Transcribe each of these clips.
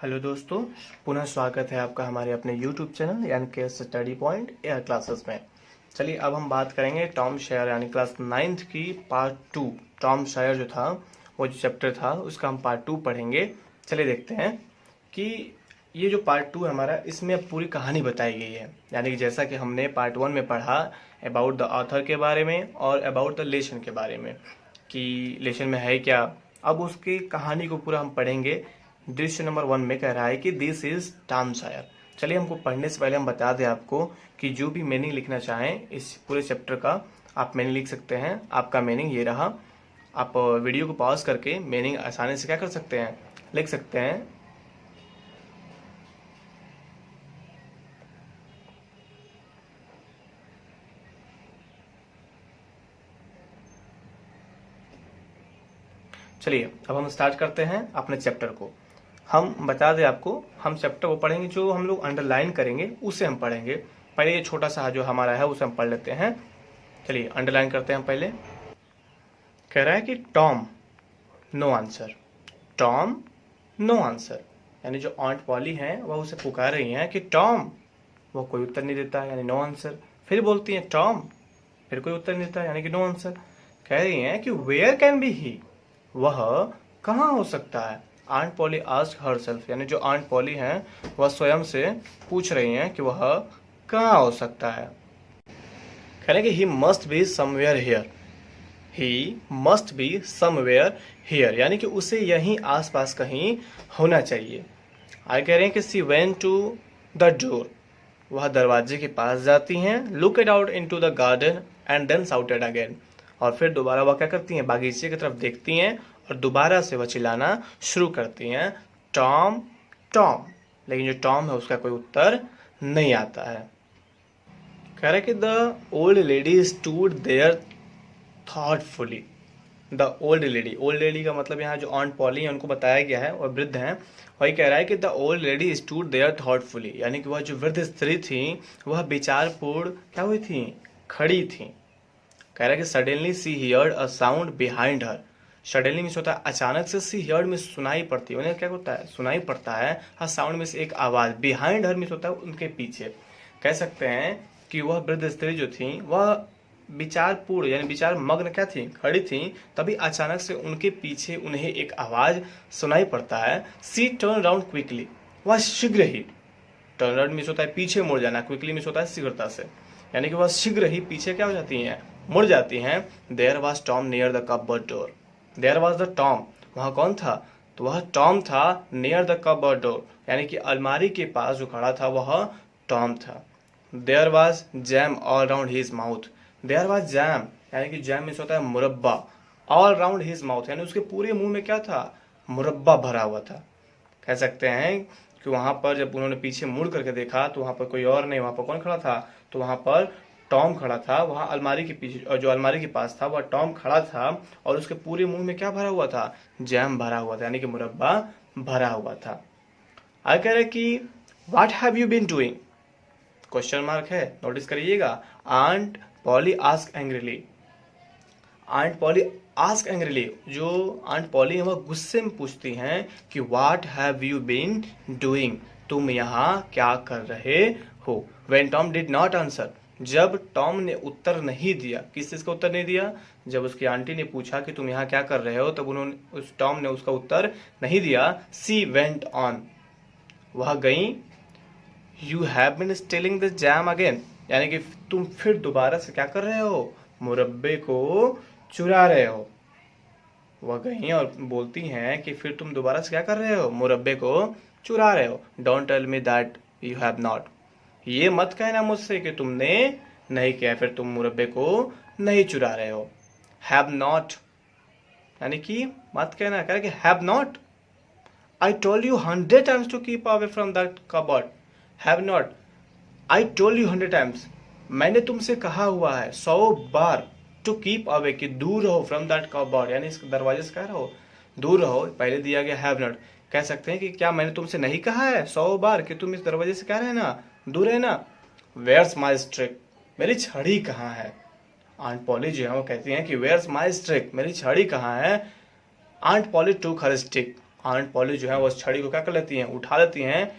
Hello दोस्तों, पुनः स्वागत है आपका हमारे अपने YouTube चैनल यानी कि स्टडी पॉइंट एयर क्लासेस में। चलिए अब हम बात करेंगे टॉम सॉयर यानी क्लास 9th की पार्ट 2। टॉम सॉयर जो था वो जो चैप्टर था उसका हम पार्ट 2 पढ़ेंगे। चलिए देखते हैं कि ये जो पार्ट 2 है हमारा, इसमें अब पूरी कहानी बताई गई है। यानी कि जैसा कि हमने पार्ट 1 में पढ़ा अबाउट द ऑथर के बारे में और अबाउट द लेसन के बारे में कि लेसन में है क्या, अब उसकी कहानी को पूरा हम पढ़ेंगे। दृश्य नंबर 1 में कह रहा है कि दिस इज टॉम सॉयर। चलिए हमको पढ़ने से पहले हम बता दें आपको कि जो भी मीनिंग लिखना चाहें इस पूरे चैप्टर का आप मीनिंग लिख सकते हैं। आपका मीनिंग ये रहा, आप वीडियो को पॉज करके मीनिंग आसानी से क्या कर सकते हैं, लिख सकते हैं। चलिए अब हम स्टार्ट करते हैं अपने चैप्टर को। हम बता दें आपको, हम चैप्टर वो पढ़ेंगे जो हम लोग अंडरलाइन करेंगे उसे हम पढ़ेंगे। पहले ये छोटा सा जो हमारा है उसे हम पढ़ लेते हैं। चलिए अंडरलाइन करते हैं। पहले कह रहा है कि Tom no answer, Tom no answer, यानी जो आंट पॉली हैं वह उसे पुकार रही हैं कि टॉम, वो कोई उत्तर नहीं देता यानी नो आंसर। फिर बोलती हैं टॉम, फिर कोई उत्तर नहीं देता यानी कि नो आंसर। कह रही हैं कि वेयर कैन बी ही, वह कहाँ हो सकता है। आंट पॉली आस्क हरसेल्फ, यानी जो आंट पॉली हैं वह स्वयं से पूछ रही हैं कि वह कहाँ हो सकता है। कह रहे हैं कि he must be somewhere here, he must be somewhere here, यानी कि उसे यहीं आसपास कहीं होना चाहिए। आगे कह रहे हैं कि she went to the door, वह दरवाजे के पास जाती हैं। Look it out into the garden and then shouted again, और फिर दोबारा वह क्या करती हैं, बागीचे की तरफ देखती हैं और दोबारा से वह चिल्लाना शुरू करती हैं टॉम टॉम। लेकिन जो टॉम है उसका कोई उत्तर नहीं आता है। कह रहा है कि the old lady stood there thoughtfully, the old lady का मतलब यहाँ जो ऑन्ट पॉली है उनको बताया गया है और वृद्ध हैं। वही कह रहा है कि the old lady stood there thoughtfully, यानी कि वह जो वृद्ध स्त्री थी वह विचारपूर्ण क्या हुई थी, खड़ी थी। कह रहा है कि suddenly she heard a sound behind her, suddenly means होता है अचानक से, सी हियर्ड में सुनाई पड़ती है, उन्हें क्या होता है, सुनाई पड़ता है। हाँ, साउंड में से एक आवाज, बिहाइंड हर मीन्स होता है उनके पीछे। कह सकते हैं कि वह वृद्ध स्त्री जो थी वह विचारपूर्ण यानी विचार मग्न क्या थी, खड़ी थी। तभी अचानक से उनके पीछे उन्हें एक आवाज सुनाई पड़ता है। सी टर्न राउंड क्विकली, वह शीघ्र ही, टर्न राउंड मीन्स होता है पीछे मुड़ जाना, क्विकली मीन्स होता है शीघ्रता से, यानी कि वह शीघ्र ही पीछे क्या हो जाती हैं, मुड़ जाती हैं। There was Tom near the cupboard door, there was the Tom, वहाँ कौन था, तो वह टॉम था। नियर द कपबोर्ड डोर, यानी कि अलमारी के पास जो खड़ा था वह टॉम था। There was jam all round his mouth, there was jam, यानी कि जैम मीन्स होता है मुरब्बा। ऑल राउंड हिज माउथ, यानी उसके पूरे मुंह में क्या था, मुरब्बा भरा हुआ था। कह सकते हैं कि वहां पर जब उन्होंने पीछे मुड़ करके देखा तो वहां पर कोई और नहीं, वहां पर कौन खड़ा था, तो वहां पर टॉम खड़ा था। वहां अलमारी के पीछे और जो अलमारी के पास था वह टॉम खड़ा था और उसके पूरे मुंह में क्या भरा हुआ था, जैम भरा हुआ था, यानी कि मुरब्बा भरा हुआ था। आगे कह रहे कि what have you been doing, question mark है, नोटिस करिएगा। Aunt Polly ask angrily, aunt Polly ask angrily, जो आंट पॉली है वह गुस्से में पूछती हैं कि what have you been doing, तुम यहाँ क्या कर रहे हो। When Tom did not answer, जब टॉम ने उत्तर नहीं दिया, किस चीज का उत्तर नहीं दिया, जब उसकी आंटी ने पूछा कि तुम यहाँ क्या कर रहे हो, तब उन्होंने उस टॉम ने उसका उत्तर नहीं दिया। सी वेंट ऑन, वह गई। You have been stealing this jam again, यानी कि तुम फिर दोबारा से क्या कर रहे हो, मुरब्बे को चुरा रहे हो। वह गई और बोलती हैं कि फिर तुम दोबारा से क्या कर रहे हो, मुरब्बे को चुरा रहे हो। Don't tell me that you have not, ये मत कहना मुझसे कि तुमने नहीं किया, फिर तुम मुरब्बे को नहीं चुरा रहे हो। हैव नॉट, यानी कि मत कहना, कह रहे कि have not, I told you 100 times to keep away from that cupboard. Have not, I told you 100 times, मैंने तुमसे कहा हुआ है 100 बार, टू कीप अवे कि दूर रहो, फ्रॉम दैट कबर्ड, यानी इस दरवाजे से कह रहो दूर रहो। पहले दिया गया हैव नॉट, कह सकते हैं कि क्या मैंने तुमसे नहीं कहा है 100 बार कि तुम इस दरवाजे से क्या रहना, दूर रहना। वेयर्स माई स्ट्रिक, मेरी छड़ी कहाँ है। आंट पॉली जो है वो कहती हैं कि वेयर्स माई स्ट्रिक, मेरी छड़ी कहाँ है। Aunt Polly took her stick, aunt Polly जो है वो उस छड़ी को क्या कर लेती हैं, उठा लेती हैं,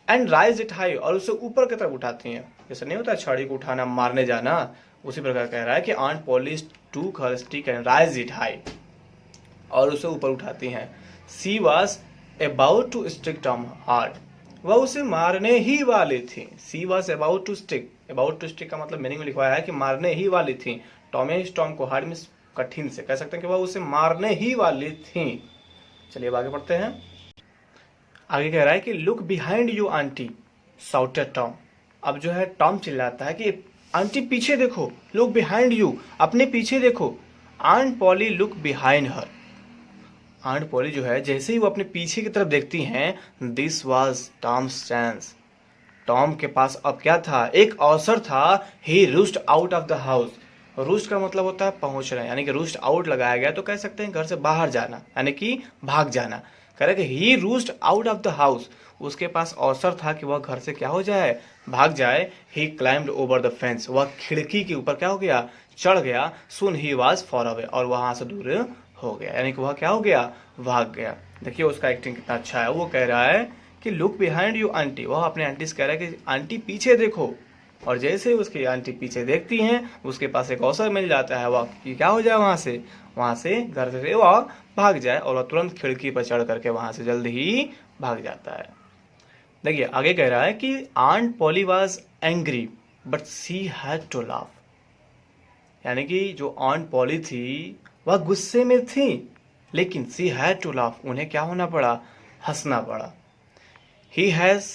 एंड राइज इट हाई, और उसे ऊपर की तरफ उठाती हैं। जैसे नहीं होता छड़ी को उठाना, मारने जाना, उसी प्रकार कह रहा है कि aunt Polly took her stick and raise it high, और उसे ऊपर उठाती हैं। She was about to stick Tom hard, वह उसे मारने ही वाली थी। She was about to stick, about to stick का मतलब मीनिंग में लिखवाया है कि मारने ही वाली थी। टॉम को हार्ड में कठिन से कह सकते हैं कि वह उसे मारने ही वाली थी। चलिए अब आगे बढ़ते हैं। आगे कह रहा है कि look behind you aunty shouted Tom. अब जो है टॉम चिल्लाता है कि आंटी पीछे देखो, लुक बिहाइंड यू, अपने पीछे देखो। Aunt Polly look behind her, aunt Polly जो है जैसे ही वो अपने पीछे की तरफ देखती हैं, this was Tom's chance, Tom के पास अब क्या था, एक अवसर था। He roost out of the house, roost का मतलब होता है पहुंचना, यानी कि रूस्ट आउट लगाया गया तो कह सकते हैं घर से बाहर जाना, यानी कि भाग जाना। कह रहे कि he roost out of the house, उसके पास अवसर था कि वह घर से क्या हो जाए, भाग जाए। ही क्लाइम्ड ओवर द फेंस, वह खिड़की के ऊपर क्या हो गया, चढ़ गया। सुन ही वाज फॉर अवे, और वहां से दूर हो गया, यानी कि वह क्या हो गया, भाग गया। देखिए उसका एक्टिंग कितना अच्छा है। वो कह रहा है कि लुक बिहाइंड यू आंटी, वह अपने आंटी से कह रहा है कि आंटी पीछे देखो, और जैसे उसकी आंटी पीछे देखती हैं, उसके पास एक अवसर मिल जाता है, वह क्या हो जाए, वहां से घर से वह भाग जाए, और वह तुरंत खिड़की पर चढ़ करके वहां से जल्द ही भाग जाता है। देखिए आगे कह रहा है कि aunt Polly was angry but she had to laugh, यानी कि जो आंट पॉली थी वह गुस्से में थी, लेकिन सी हैड टू लाफ, उन्हें क्या होना पड़ा, हंसना पड़ा। He has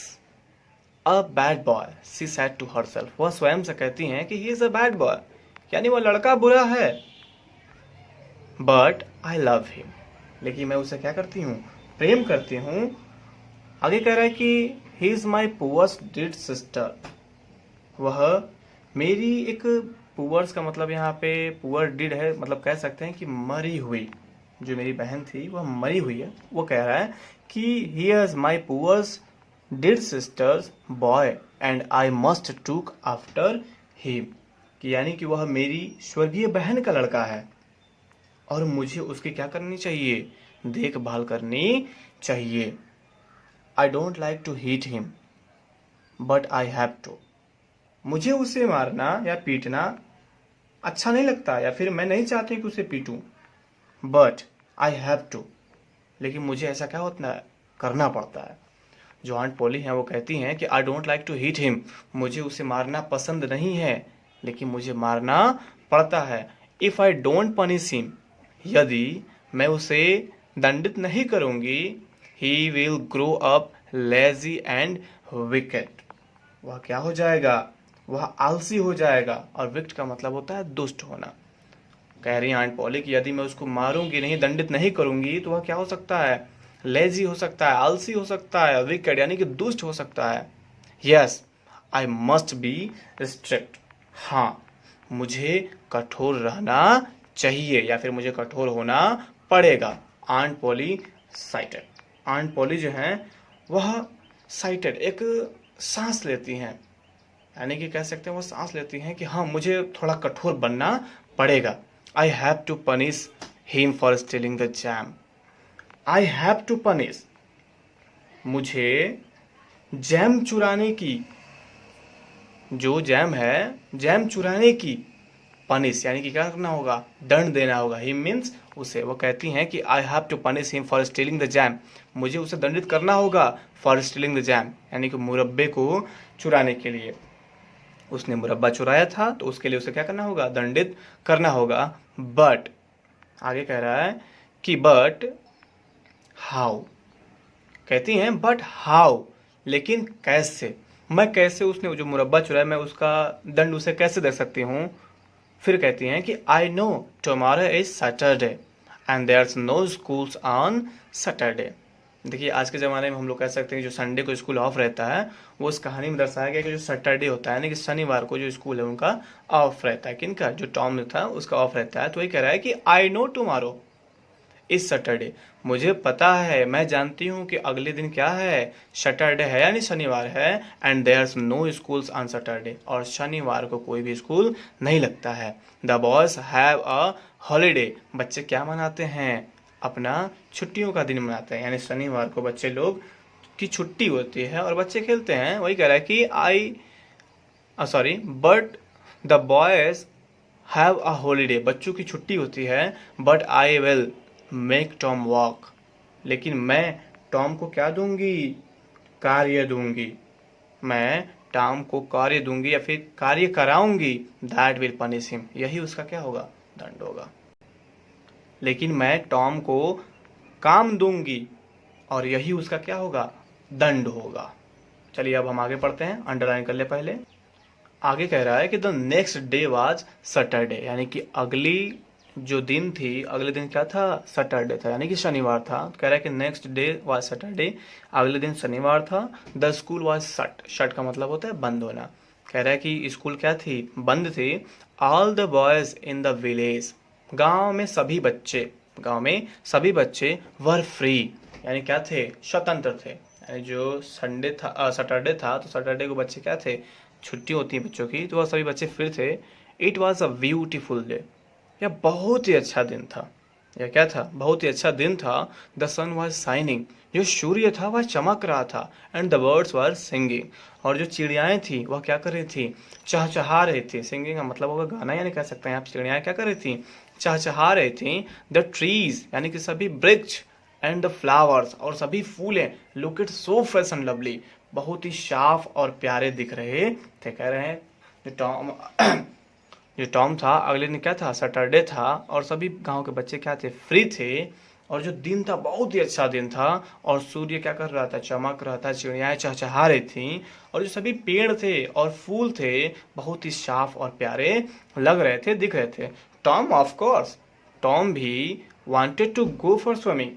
a bad boy she said to herself, वह स्वयं से कहती हैं कि he is a bad boy, यानी वह लड़का बुरा है। बट आई लव हिम, लेकिन मैं उसे क्या करती हूँ, प्रेम करती हूँ। आगे कह रहा है कि he is my poor's dead sister, वह मेरी एक, पुअर्स का मतलब यहाँ पे पुअर डिड है, मतलब कह सकते हैं कि मरी हुई, जो मेरी बहन थी वह मरी हुई है। वो कह रहा है कि he is my poor's dead sister's boy and I must took after him, कि यानी कि वह मेरी स्वर्गीय बहन का लड़का है और मुझे उसकी क्या करनी चाहिए, देखभाल करनी चाहिए। I don't like to hit him but I have to, मुझे उसे मारना या पीटना अच्छा नहीं लगता, या फिर मैं नहीं चाहती कि उसे पीटूं, बट आई हैव टू, लेकिन मुझे ऐसा क्या होता है, करना पड़ता है। जो आंट पॉली हैं वो कहती हैं कि I don't like to hit him, मुझे उसे मारना पसंद नहीं है, लेकिन मुझे मारना पड़ता है। If I don't punish him, यदि मैं उसे दंडित नहीं करूंगी, he will grow up lazy and wicket, वह क्या हो जाएगा, वह आलसी हो जाएगा। और विक्ट का मतलब होता है दुष्ट होना। कह रही आंट पॉली कि यदि मैं उसको मारूंगी नहीं, दंडित नहीं करूंगी, तो वह क्या हो सकता है, लेजी हो सकता है, आलसी हो सकता है, विकेट यानी कि दुष्ट हो सकता है। Yes I must be strict, हाँ मुझे कठोर रहना चाहिए, या फिर मुझे कठोर होना पड़ेगा। Aunt Polly sighted, aunt Polly जो है वह साइटेड, एक सांस लेती हैं, यानी कि कह सकते हैं वो सांस लेती हैं कि हाँ मुझे थोड़ा कठोर बनना पड़ेगा। I have to punish him for stealing the jam, I have to punish, मुझे जैम चुराने की, जो जैम है जैम चुराने की, पनिश यानी कि क्या करना होगा, दंड देना होगा। हिम मीन्स उसे, वो कहती हैं कि I have to punish him for stealing the jam, मुझे उसे दंडित करना होगा फॉर स्टीलिंग द जैम, यानी कि मुरब्बे को चुराने के लिए। उसने मुरब्बा चुराया था तो उसके लिए उसे क्या करना होगा, दंडित करना होगा। बट आगे कह रहा है कि बट हाउ, कहती हैं बट हाउ, लेकिन कैसे, मैं कैसे, उसने जो मुरब्बा चुराया मैं उसका दंड उसे कैसे दे सकती हूँ। फिर कहती हैं कि I know tomorrow is Saturday and there's no schools on Saturday. देखिए आज के ज़माने में हम लोग कह सकते हैं जो संडे को स्कूल ऑफ रहता है, वो इस कहानी में दर्शाया गया कि जो सैटरडे होता है यानी कि शनिवार को जो स्कूल है उनका ऑफ रहता है। किनका, जो टॉम था उसका ऑफ रहता है। तो ये कह रहा है कि आई नो टुमारो इस सैटरडे, मुझे पता है, मैं जानती हूँ कि अगले दिन क्या है, सैटरडे है यानी शनिवार है। And there's no schools on Saturday, और शनिवार को कोई भी स्कूल नहीं लगता है। The boys have a holiday, बच्चे क्या मनाते हैं, अपना छुट्टियों का दिन मनाते हैं, यानी शनिवार को बच्चे लोग की छुट्टी होती है और बच्चे खेलते हैं। वही कह रहा है कि but the boys have a holiday, बच्चों की छुट्टी होती है, but I will make Tom walk, लेकिन मैं टॉम को क्या दूंगी, कार्य दूंगी, मैं टॉम को कार्य दूंगी या फिर कार्य कराऊंगी, दैट विल पनिश हिम, यही उसका क्या होगा, दंड होगा। लेकिन मैं टॉम को काम दूंगी और यही उसका क्या होगा, दंड होगा। चलिए अब हम आगे पढ़ते हैं, अंडरलाइन कर ले पहले। आगे कह रहा है कि the next day was Saturday, यानी कि अगली जो दिन थी, अगले दिन क्या था, सैटरडे था, यानी कि शनिवार था। कह रहा है कि नेक्स्ट डे वाज सैटरडे, अगले दिन शनिवार था। The school was shut, shut का मतलब होता है बंद होना। कह रहा है कि स्कूल क्या थी, बंद थी। All the boys in the village, गांव में सभी बच्चे वर फ्री, यानी क्या थे, स्वतंत्र थे। यानी जो संडे था, सैटरडे था, तो सैटरडे को बच्चे क्या थे, छुट्टी होती है बच्चों की, तो वह सभी बच्चे फ्री थे। It was a beautiful day, यह बहुत ही अच्छा दिन था। यह क्या था, बहुत ही अच्छा दिन था। द सन वॉज शाइनिंग, जो सूर्य था वह चमक रहा था। And the birds were singing, और जो चिड़ियाएं थी वह क्या कर रही थी, चहचहा रही थी। सिंगिंग का मतलब होगा गाना, यानी कह सकते हैं आप, चिड़ियाएं क्या कर रही थी, चहचहा रही थी। द ट्रीज, यानी कि सभी वृक्ष, एंड द फ्लावर्स, और सभी फूलें, look it so fresh and lovely, बहुत ही साफ और प्यारे दिख रहे थे। कह रहे हैं जो टॉम था, अगले दिन क्या था, सैटरडे था, और सभी गांव के बच्चे क्या थे, फ्री थे। और जो दिन था बहुत ही अच्छा दिन था, और सूर्य क्या कर रहा था, चमक रहा था, चिड़ियाएं चहचहा रही थी, और जो सभी पेड़ थे और फूल थे बहुत ही साफ और प्यारे लग रहे थे, दिख रहे थे। टॉम ऑफ कोर्स, टॉम भी wanted to go for swimming,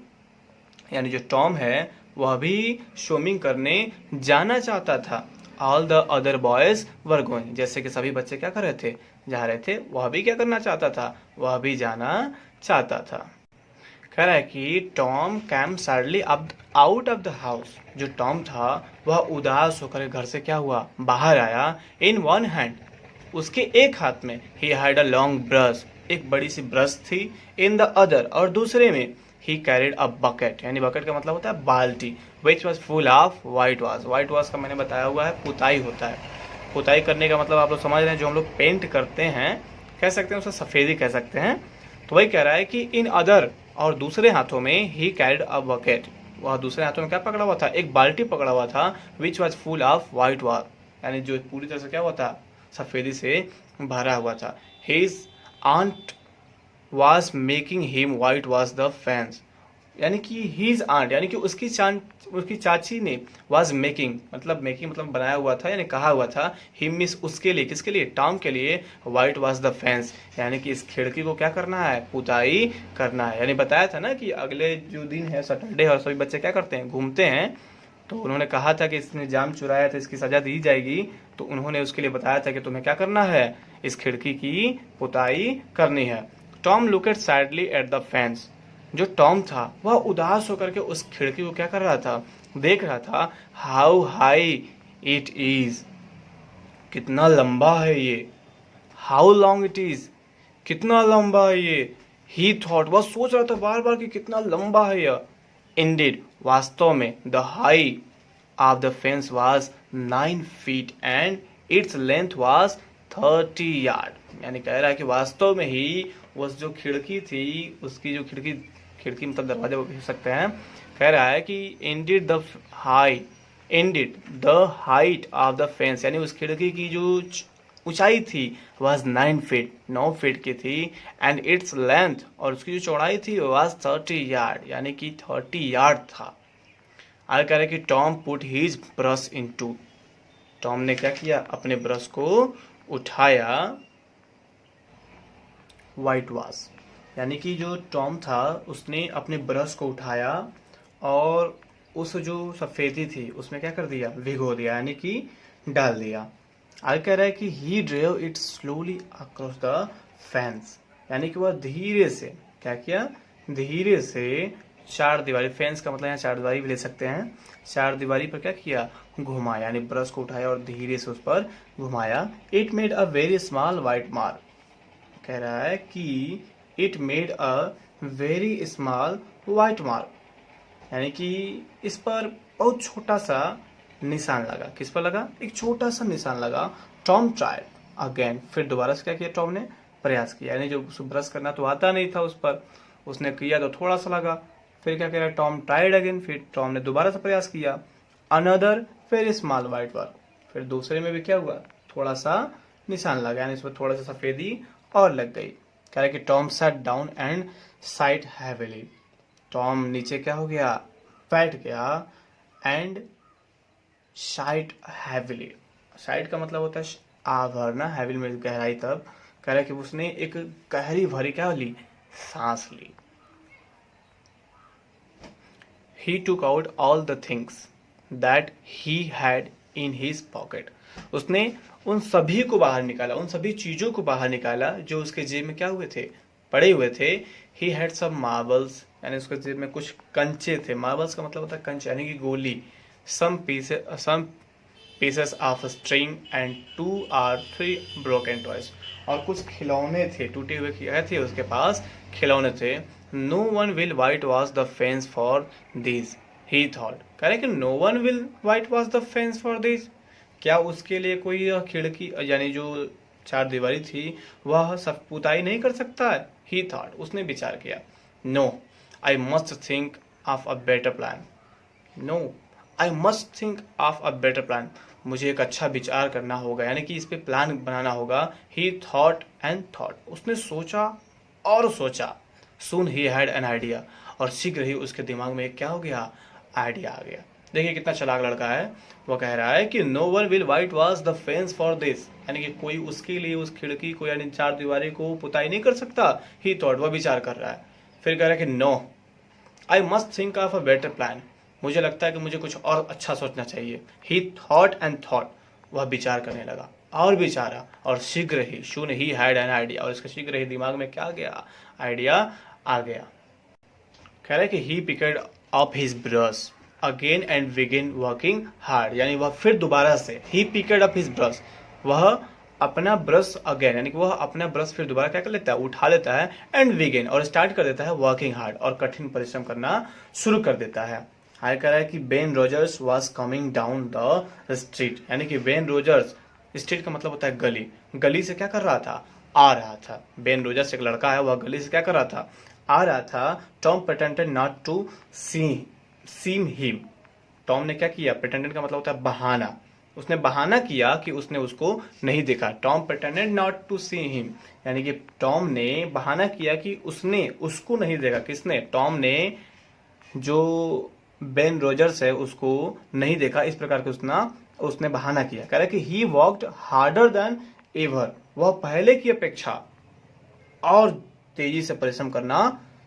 यानी जो टॉम है वह भी स्विमिंग करने जाना चाहता था। All the other boys were going, जैसे कि सभी बच्चे क्या कर रहे थे, जा रहे थे, वह भी क्या करना चाहता था, वह भी जाना चाहता था। कह रहा है कि Tom came sadly out of the house, जो टॉम था वह उदास होकर घर से क्या हुआ, बाहर आया। इन वन हैंड, उसके एक हाथ में, he had a long brush, एक बड़ी सी ब्रश थी। इन द अदर, और दूसरे में, ही कैरिड अ बकेट, यानी बकेट का मतलब होता है बाल्टी, which was full of white wash. White wash का मैंने बताया हुआ है, पुताई होता है। पुताई करने का मतलब आप लोग समझ रहे हैं, जो हम लोग पेंट करते हैं, कह सकते हैं उसे सफेदी कह सकते हैं। तो वही कह रहा है कि इन अदर, और दूसरे हाथों में, ही कैरिड अ बकेट, वह दूसरे हाथों में क्या पकड़ा हुआ था, एक बाल्टी पकड़ा हुआ था। Which was full of white wash, यानी जो पूरी तरह से क्या हुआ था, सफेदी से भरा हुआ था। His aunt was making him white was the fence, यानी कि his aunt, यानी कि उसकी चाची ने was making मतलब बनाया हुआ था, यानी कहा हुआ था, him is उसके लिए, किसके लिए, टॉम के लिए, white was the fence, यानी कि इस खिड़की को क्या करना है, पुताई करना है। यानी बताया था ना कि अगले जो दिन है सैटरडे, और सभी बच्चे क्या करते हैं, घूमते हैं, तो उन्होंने कहा था कि इसने जाम चुराया था, इसकी सजा दी जाएगी। तो उन्होंने उसके लिए बताया था कि तुम्हें क्या करना है, इस खिड़की की पुताई करनी है। Tom looked sadly at the fence, जो टॉम था वह उदास होकर के उस खिड़की को क्या कर रहा था, देख रहा था। हाउ हाई इट इज, कितना लंबा है ये। हाउ लॉन्ग इट इज, कितना लंबा है ये। ही थॉट, वह सोच रहा था बार बार कि कितना लंबा है यह। इंडीड, वास्तव में, the high of the fence was 9 feet and its length was 30 yard, यानी कह रहा है कि वास्तव में ही वो जो खिड़की थी, उसकी जो खिड़की मतलब दरवाजा वो कह सकते हैं। कह रहा है कि Indeed the height of the fence, यानी उस खिड़की की जो ऊंचाई थी वाज 9 feet, 9 feet की थी। एंड इट्स लेंथ, और उसकी जो चौड़ाई थी वाज 30 यार्ड, यानी कि 30 यार्ड था। आगे कह रहे कि Tom put his brush into, Tom ने क्या किया, अपने ब्रश को उठाया, वाइट वॉश, यानी कि जो टॉम था उसने अपने ब्रश को उठाया और उस जो सफेदी थी उसमें क्या कर दिया, भिगो दिया, यानी कि डाल दिया। आगे कह रहा है कि he drew it slowly across the fence, यानी कि वह धीरे से क्या किया, धीरे से चार दीवारी, फेंस का मतलब यहाँ चार दीवारी भी ले सकते हैं, चार दीवारी पर क्या किया, घुमाया, यानी ब्रश को उठाया और धीरे से उस पर घुमाया। It made a very small white mark, कह रहा है कि it made a very small white mark, यानी कि इस पर बहुत छोटा सा निशान लगा। किस पर लगा? एक छोटा सा निशान लगा। टॉम ट्राइड अगेन, फिर दोबारा से क्या किया टॉम ने? प्रयास किया, यानी जो उसको ब्रश करना तो आता नहीं था उस पर, उसने किया तो थोड़ा सा लगा। फिर क्या कह रहा है? टॉम ट्राइड अगेन, फिर टॉम ने दोबारा से प्रयास किया। Another very small white mark, फिर दूसरे में भी क्या हुआ? थोड़ा सा निशान लगा, यानी इस पर थोड़ा सा सफेदी और लग गई। कह रहा है कि Tom sat down and side heavily, Tom नीचे क्या हो गया? बैठ गया। एंड साइड हैवीली, साइड का मतलब होता है आवरना, हैविल में गहराई। तब कह रहा है कि उसने एक गहरी भरी क्या ली? सांस ली। He took out all the things that he had in his pocket. उसने उन सभी को बाहर निकाला, उन सभी चीजों को बाहर निकाला जो उसके जेब में क्या हुए थे? पड़े हुए थे। He had some marbles, यानी उसके जेब में कुछ कंचे थे। मार्बल्स का मतलब होता है कंचे, यानी कि गोली। Some pieces of string and 2 or 3 broken toys. और कुछ खिलौने थे, टूटे हुए क्या थे उसके पास? खिलौने थे। No one will whitewash the fence for this, he thought. कह रहे कि no one will whitewash the fence for this, क्या उसके लिए कोई खिड़की यानी जो चार दीवारी थी वह सब पुताई नहीं कर सकता है? He thought, उसने विचार किया। No, I must think of a better plan. No, I must think of a better plan. मुझे एक अच्छा विचार करना होगा, यानी कि इस पे प्लान बनाना होगा। He thought and thought, उसने सोचा और सोचा। Soon he had an idea, और शीघ्र ही उसके दिमाग में एक क्या हो गया? आइडिया आ गया। देखिए कितना चालाक लड़का है। वो कह रहा है कि no one will whitewash the fence for this, यानी कि कोई उसके लिए उस खिड़की को यानी चार दीवारी को पुताई नहीं कर सकता। He thought, वह विचार कर रहा है। फिर कह रहा है कि no, I must think of a better plan, मुझे लगता है कि मुझे कुछ और अच्छा सोचना चाहिए। He thought and thought, वह विचार करने लगा और विचारा, और शीघ्र ही soon he had an idea, और इसके शीघ्र ही दिमाग में क्या गया? आइडिया आ गया। कह रहा है कि he picked up his brush again and began working hard, यानी वह फिर दोबारा से he picked up his brush, वह अपना ब्रश अगेन, यानी कि वह अपना ब्रश फिर दोबारा क्या कर लेता है? उठा लेता है। एंड बिगिन, और स्टार्ट कर देता है वर्किंग हार्ड, और कठिन परिश्रम करना शुरू कर देता है। हाय कह रहा है कि Ben Rogers was coming down the street, यानी कि बेन रोजर्स, स्ट्रीट का मतलब होता है गली, गली से क्या कर रहा था? आ रहा था। बेन रोजर्स एक लड़का है, वह गली से क्या कर रहा था? आ रहा था। Tom pretended not to seem him, Tom ने क्या किया? प्रिटेंडेड का मतलब होता है बहाना, उसने बहाना किया कि उसने उसको नहीं देखा। Tom pretended not to see him, यानी कि टॉम ने बहाना किया कि उसने उसको नहीं देखा। किसने? टॉम ने, जो बेन रोजर्स है उसको नहीं देखा, इस प्रकार के उसने बहाना किया। कह रहा है कि ही वॉक्ड हार्डर देन एवर, वह पहले की अपेक्षा और तेजी से परिश्रम करना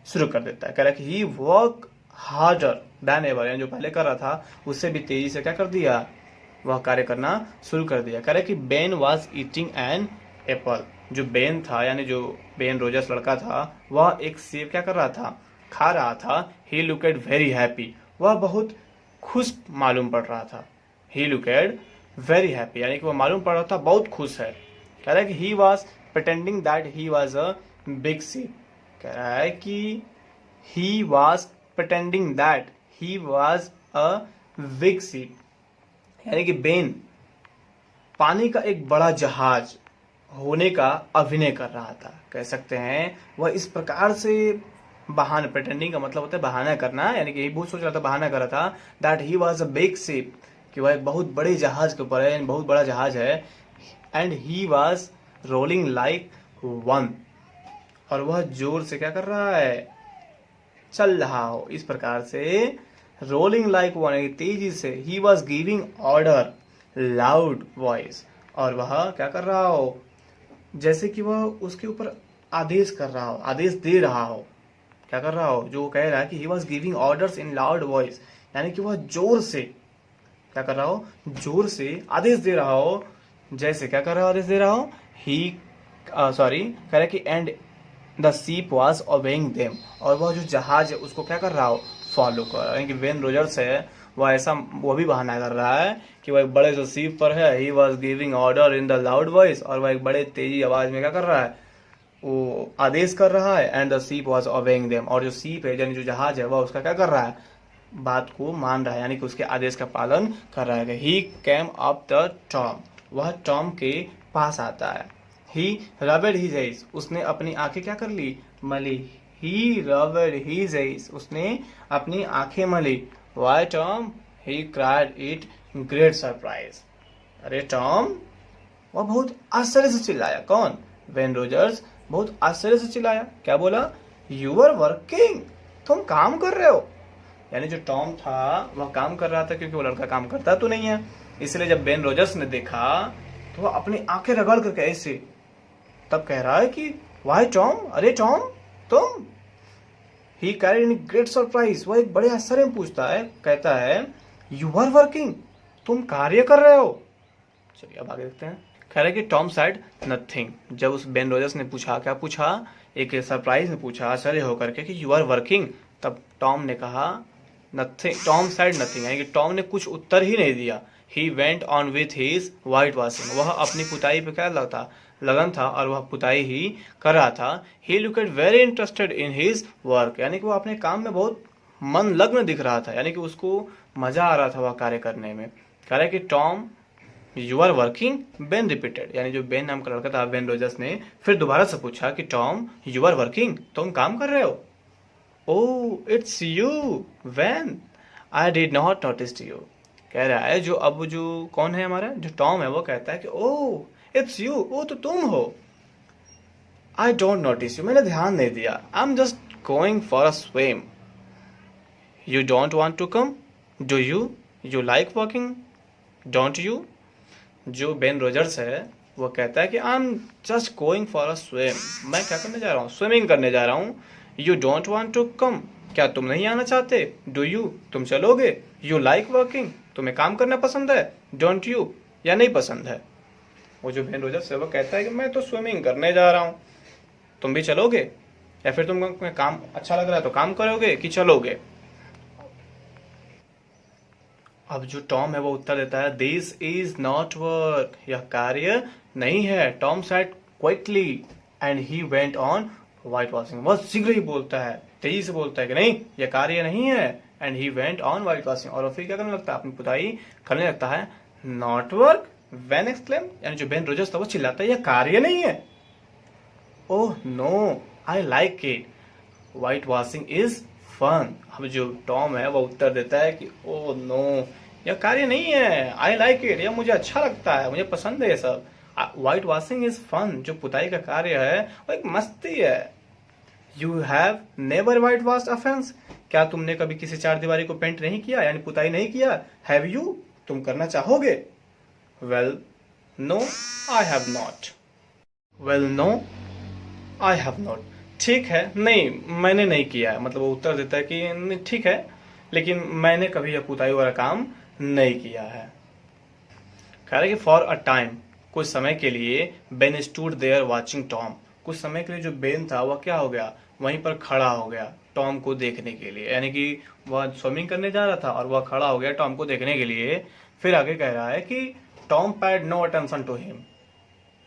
शुरू कर देता है। कह रहा है कि ही वर्क हार्डर देन एवर, यानी जो पहले कर रहा था उससे भी तेजी से क्या कर दिया? वह कार्य करना शुरू कर दिया। कह रहा है कि Ben was eating an apple, जो बेन था यानी जो बेन रोजर्स लड़का था वह एक सेब क्या कर रहा था? खा रहा था। ही लुकेड वेरी हैप्पी, वह बहुत खुश मालूम पड़ रहा था। ही लुकेड वेरी हैप्पी, यानी कि वह मालूम पड़ रहा था बहुत खुश है। कह रहा है कि he was pretending that he was a big सीप, कह रहा है कि he was pretending that he was a big सीप, यानी कि बेन पानी का एक बड़ा जहाज होने का अभिनय कर रहा था। कह सकते हैं वह इस प्रकार से बहाना, प्रिटेंडिंग का मतलब होता है बहाना करना, यानी कि यही बहुत सोच रहा था, बहाना कर रहा था that he was a big ship, कि वह एक बहुत बड़े जहाज के ऊपर है, बहुत बड़ा जहाज है। And he was rolling like one, और वह जोर से क्या कर रहा है? चल रहा हो। इस प्रकार से रोलिंग लाइक वन, तेजी से। He was giving order loud voice, और वह क्या कर रहा हो? जैसे कि वह उसके ऊपर आदेश कर रहा हो, आदेश दे रहा हो। क्या कर रहा हो? जो कह रहा है कि he was giving orders in loud voice, यानी कि वह जोर से क्या कर रहा हो? जोर से आदेश दे रहा हो। जैसे क्या कर रहा हो? आदेश दे रहा हो। ही कह रहा है कि and the ship was obeying them, और वह जो जहाज है उसको क्या कर रहा हो? फॉलो कर रहा है। कि बेन रोजर्स है वह ऐसा, वो भी बहाना कर रहा है कि वह एक बड़े से सीप पर है। He was giving order in the loud voice, और वह एक बड़े तेजी आवाज में क्या कर रहा है? वो आदेश कर रहा है, and the sheep was obeying them, और जो शीप है यानी जो जहाज है वह उसका क्या कर रहा है, बात को मान रहा है, यानी कि उसके आदेश का पालन कर रहा है। ही कैम अप द टॉम, वह टॉम के पास आता है। ही रबड हिज आइज, उसने अपनी आंखें क्या कर ली, मली। ही रबड हिज आइज, उसने अपनी आंखें मली। Why Tom, he cried it great surprise, अरे टॉम, वह बहुत आश्चर्य से चिल्लाया। कौन, वेन रोजर्स बहुत आश्चर्य से चिल्लाया। क्या बोला, यू आर वर्किंग, तुम काम कर रहे हो। यानी जो टॉम था वह काम कर रहा था, क्योंकि वो लड़का काम करता तो नहीं है, इसलिए जब बेन रोजर्स ने देखा तो वह अपनी आंखें रगड़ करके ऐसे, तब कह रहा है कि वाई टॉम, अरे टॉम तुम। ही कैरिड इन ग्रेट सरप्राइज, वह एक बड़े आश्चर्य में पूछता है, कहता है यू आर वर्किंग, तुम कार्य कर रहे हो। चलिए अब आगे देखते हैं। कह रहा है कि टॉम साइड नथिंग, जब उस बेन रोजर्स ने पूछा, क्या पूछा, एक सरप्राइज में पूछा आश्चर्य होकर के कि यू आर वर्किंग, तब टॉम ने कहा नथिंग, टॉम साइड नथिंग, यानी कि टॉम ने कुछ उत्तर ही नहीं दिया। ही went on with his white washing, वह अपनी पुताई पे क्या लगन था और वह पुताई ही कर रहा था। He looked very interested in his work, यानी कि वह अपने काम में बहुत मन लग्न दिख रहा था, यानी कि उसको मजा आ रहा था वह कार्य करने में। कह रहा है कि Tom you are working, Ben repeated, यानी जो बेन नाम का लड़का था, बेन रोजर्स ने फिर दोबारा से पूछा कि टॉम यू आर वर्किंग, तुम काम कर रहे हो। Oh it's you when, I did not notice you. कह रहा है जो अब जो कौन है हमारा जो टॉम है, वो कहता है कि ओह इट्स यू, वो तो तुम हो। आई डोंट नोटिस यू, मैंने ध्यान नहीं दिया। I am just going for a swim. You don't want to come, do you, you like walking, don't you. जो बेन रोजर्स है वो कहता है कि I am just going for a swim, मैं क्या करने जा रहा हूँ, स्विमिंग करने जा रहा हूँ। You don't want to come, क्या तुम नहीं आना चाहते, डू यू, तुम चलोगे, यू लाइक वर्किंग, तुम्हें काम करना पसंद है, डोंट यू, या नहीं पसंद है। वो जो बेन रोजर्स है वो कहता है कि मैं तो स्विमिंग करने जा रहा हूँ, तुम भी चलोगे, या फिर तुम्हें काम अच्छा लग रहा है तो काम करोगे कि चलोगे। अब जो टॉम है वो उत्तर देता है दिस इज नॉट वर्क, यह कार्य नहीं है। Tom said quickly and he went on white washing, वह शीघ्र ही बोलता है, तेजी से बोलता है कि नहीं यह कार्य नहीं है। And he went on white washing, और फिर क्या करने लगता है, अपनी पुताई करने लगता है। नॉट वर्क, वैन एक्सक्लेम, यानी जो बेन रोजर्स था वो चिल्लाता है यह कार्य नहीं है। Oh no I like it, white washing is fun. अब जो टॉम है वो उत्तर देता है कि ओह नो यह कार्य नहीं है, आई लाइक इट, यह मुझे अच्छा लगता है, मुझे पसंद है ये सब। वाइट वॉशिंग इज फन, जो पुताई का कार्य है वो एक मस्ती है। You have never white wash a fence, क्या तुमने कभी किसी चार दीवारी को पेंट नहीं किया, यानी पुताई नहीं किया। हैव यू, तुम करना चाहोगे। Well no I have not, well no I have not, ठीक है नहीं मैंने नहीं किया है, मतलब वो उत्तर देता है कि ठीक है लेकिन मैंने कभी यह पुताई वाला काम नहीं किया है। कह रहा है कि फॉर अ टाइम, कुछ समय के लिए, Ben stood there watching Tom, कुछ समय के लिए जो बेन था वह क्या हो गया, वहीं पर खड़ा हो गया टॉम को देखने के लिए, यानी कि वह स्विमिंग करने जा रहा था और वह खड़ा हो गया टॉम को देखने के लिए। फिर आगे कह रहा है कि Tom paid no attention to him,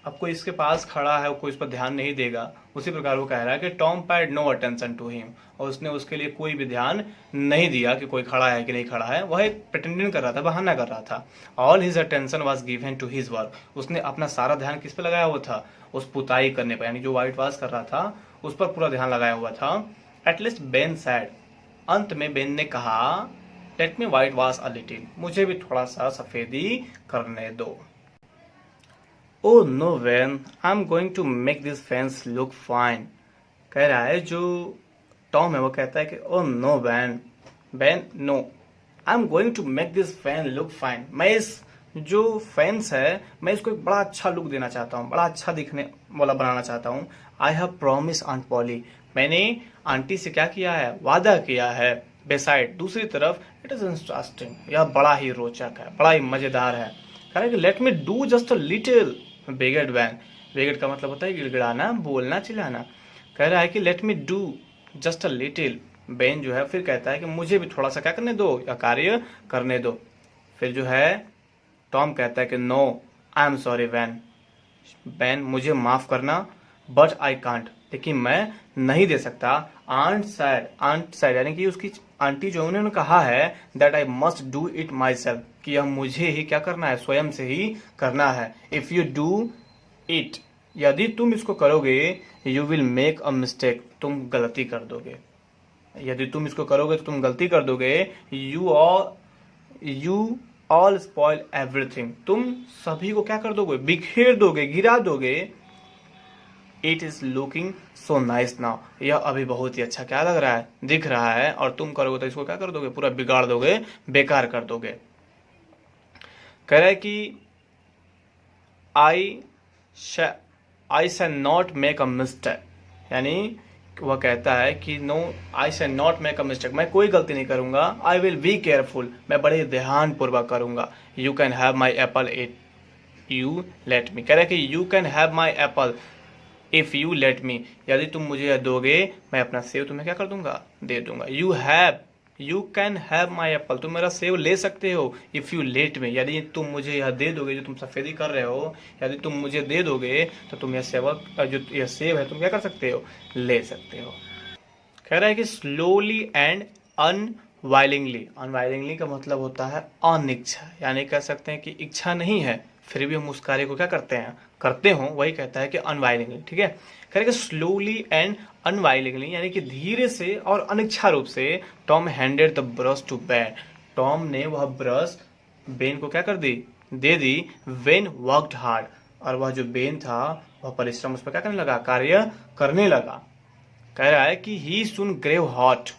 अब कोई इसके पास खड़ा है कोई इस पर ध्यान नहीं देगा, उसी प्रकार वो कह रहा है कि Tom paid no attention to him, और उसने उसके लिए कोई भी ध्यान नहीं दिया कि कोई खड़ा है कि नहीं खड़ा है, वह एक प्रिटेंडिंग कर रहा था, बहाना कर रहा था। All his attention was given to his work, उसने अपना सारा ध्यान किस पे लगाया हुआ था, उस पुताई करने पर, यानी जो व्हाइट वॉश कर रहा था उस पर पूरा ध्यान लगाया हुआ था। एटलीस्ट बेन सैड, अंत में बेन ने कहा let me white wash a little, मुझे भी थोड़ा सा सफेदी करने दो। Oh no Ben, I am going to make this fence look fine, कह रहा है जो टॉम है वो कहता है कि oh no Ben, Ben no, I am going to make this fence look fine, मैं इस जो फेंस है मैं इसको एक बड़ा अच्छा लुक देना चाहता हूँ, बड़ा अच्छा दिखने वाला बनाना चाहता हूँ। I have promise Aunt Polly, मैंने आंटी से क्या किया है, वादा किया है। बेसाइड, दूसरी तरफ, इट इज इंटरेस्टिंग, यह बड़ा ही रोचक है, बड़ा ही मजेदार है। कह रहा है कि let me do just a little, begged Ben, begged का मतलब होता है गिड़गिड़ाना, बोलना, चिल्लाना। कह रहा है कि let me do just a little, Ben जो है फिर कहता है कि मुझे भी थोड़ा सा क्या करने दो, या कार्य करने दो। फिर जो है टॉम कहता है कि no I am sorry Ben, Ben मुझे माफ करना, बट आई कांट, लेकिन मैं नहीं दे सकता। आंट सैड यानी कि उसकी आंटी जो उन्होंने कहा है that I must do it my self, कि यह मुझे ही क्या करना है, स्वयं से ही करना है। इफ यू डू इट, यदि तुम इसको करोगे, you will make a mistake, तुम गलती कर दोगे। यदि तुम इसको करोगे तो तुम गलती कर दोगे। यू ऑल स्पॉइल एवरीथिंग, तुम सभी को क्या कर दोगे, बिखेर दोगे, गिरा दोगे। It is looking so nice now, यह अभी बहुत ही अच्छा क्या लग रहा है, दिख रहा है, और तुम करोगे तो इसको क्या कर दोगे, पूरा बिगाड़ दोगे, बेकार कर दोगे। कह रहा है कि I shall not make a mistake, यानी वह कहता है कि no, I shall not make a mistake, मैं कोई गलती नहीं करूंगा। आई विल बी केयरफुल, मैं बड़े ध्यान पूर्वक करूंगा। You can have my Apple it you let me, कह रहे कि you can have my Apple if you let me, यदि तुम मुझे यह दोगे, मैं अपना सेव तुम्हें क्या कर दूंगा, दे दूंगा। You can have my Apple, तुम मेरा सेव ले सकते हो। इफ यू लेट मी, यदि तुम मुझे यह दे दोगे, जो तुम सफेदी कर रहे हो, यदि तुम मुझे दे दोगे तो तुम यह सेव है तुम क्या कर सकते हो, ले सकते हो। कह रहा है कि स्लोली एंड अनवाइलिंगली का मतलब होता है अनिच्छा, यानी कह सकते हैं कि इच्छा नहीं है फिर भी हम उस कार्य को क्या करते हो, वही कहता है कि अनवाइलिंगली। ठीक है, कह रहे कि स्लोली एंड अनवाइलिंगली, यानी कि धीरे से और अनिच्छा रूप से Tom handed the brush to Ben, Tom ने वह ब्रश बेन को क्या कर दी, दे दी। वेन वर्कड हार्ड, और वह जो बेन था वह परिश्रम उस पर क्या करने लगा, कार्य करने लगा। कह रहा है कि he soon grew hot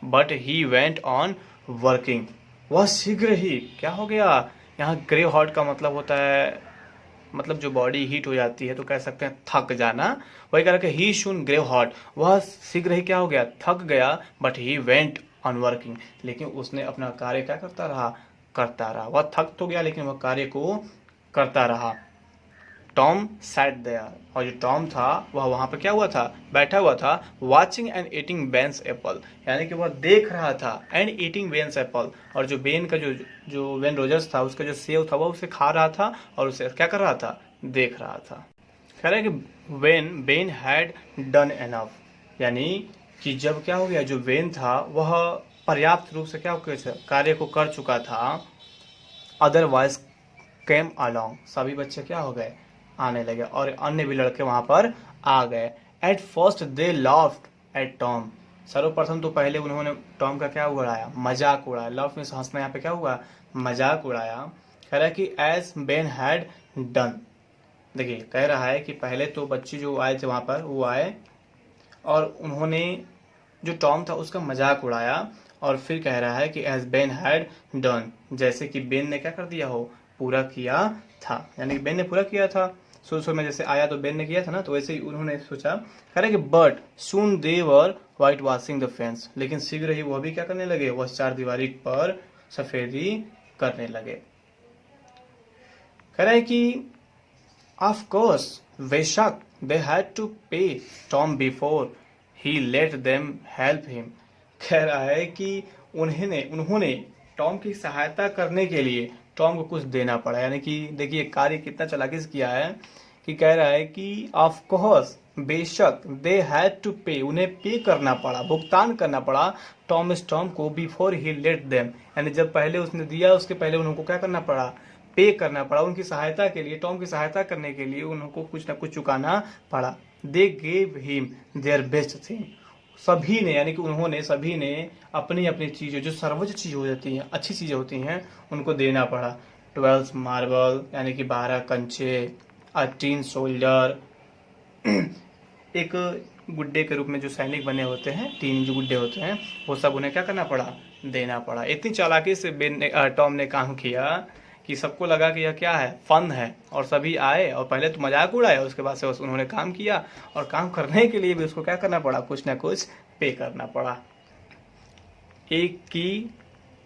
but he went on working, वह शीघ्र ही क्या हो गया, यहाँ ग्रेव हॉट का मतलब होता है, मतलब जो बॉडी हीट हो जाती है तो कह सकते हैं थक जाना। वही कह रहा है कि ही सुन ग्रेव हॉट, वह शीघ्र ही क्या हो गया, थक गया। But he went on working, लेकिन उसने अपना कार्य क्या करता रहा। वह थक तो गया लेकिन वह कार्य को करता रहा। टॉम सैट देयर, और जो टॉम था वह वहां पर क्या हुआ था, बैठा हुआ था। वॉचिंग एंड ईटिंग बेन्स एप्पल, यानी कि वह देख रहा था, एंड ईटिंग बेन्स एप्पल, और जो बेन का जो वेन रोजर्स था उसका जो सेव था वह उसे खा रहा था और उसे क्या कर रहा था, देख रहा था। कह रहा है कि when Ben had done enough, यानी कि जब क्या हो गया, जो वेन था वह पर्याप्त रूप से क्या हो गया, कार्य को कर चुका था। अदरवाइज केम अलोंग, सभी बच्चे क्या हो गए, आने लगे, और अन्य भी लड़के वहां पर आ गए। At first they laughed eight Tom, सर्वप्रथम तो पहले उन्होंने टॉम का क्या उड़ाया, मजाक उड़ाया। लाफ में हंसना, यहाँ पे क्या हुआ, मजाक उड़ाया। कह रहा है कि एज बेन हैड डन, देखिए कह रहा है कि पहले तो बच्चे जो आए थे वहां पर वो आए और उन्होंने जो टॉम था उसका मजाक उड़ाया, और फिर कह रहा है कि एज बेन हैड डन, जैसे कि बेन ने क्या कर दिया हो, पूरा किया था, यानी कि बेन ने पूरा किया था। शुरू में जैसे आया तो बेन ने किया था ना, तो वैसे ही उन्होंने सोचा। कह रहे कि but soon they were white washing the fence, लेकिन शीघ्र ही वह भी क्या करने लगे, वह चारदीवारी पर सफेदी करने लगे। कह रहे कि ऑफ कोर्स बेशक दे हैड टू पे Tom before he let them help him, कह रहा है कि उन्होंने टॉम की सहायता करने के लिए टॉम को कुछ देना पड़ा। यानी कि देखिए कार्य कितना चालाकी से किया है, कि कह रहा है कि ऑफ कोर्स बेशक दे हैड टू पे, उन्हें पे करना पड़ा, भुगतान करना पड़ा टॉम को बिफोर ही लेट देम, यानी जब पहले उसने दिया उसके पहले उनको क्या करना पड़ा, पे करना पड़ा। उनकी सहायता के लिए, टॉम की सहायता करने के लिए उनको कुछ ना कुछ चुकाना पड़ा। They gave him their best thing, सभी ने, यानी कि उन्होंने सभी ने अपनी अपनी चीज़ें, जो सर्वोच्च चीज़ हो जाती हैं, अच्छी चीज़ें होती हैं, उनको देना पड़ा। 12 मार्बल, यानी कि 12 कंचे, अ टीन सोल्जर, एक गुड्डे के रूप में जो सैनिक बने होते हैं, 3 जो गुड्डे होते हैं, वो सब उन्हें क्या करना पड़ा, देना पड़ा। इतनी चालाकी से टॉम ने काम किया कि सबको लगा कि यह क्या है, फन है, और सभी आए और पहले तो मजाक उड़ाया, उसके बाद से उन्होंने काम किया, और काम करने के लिए भी उसको क्या करना पड़ा, कुछ ना कुछ पे करना पड़ा। एक की,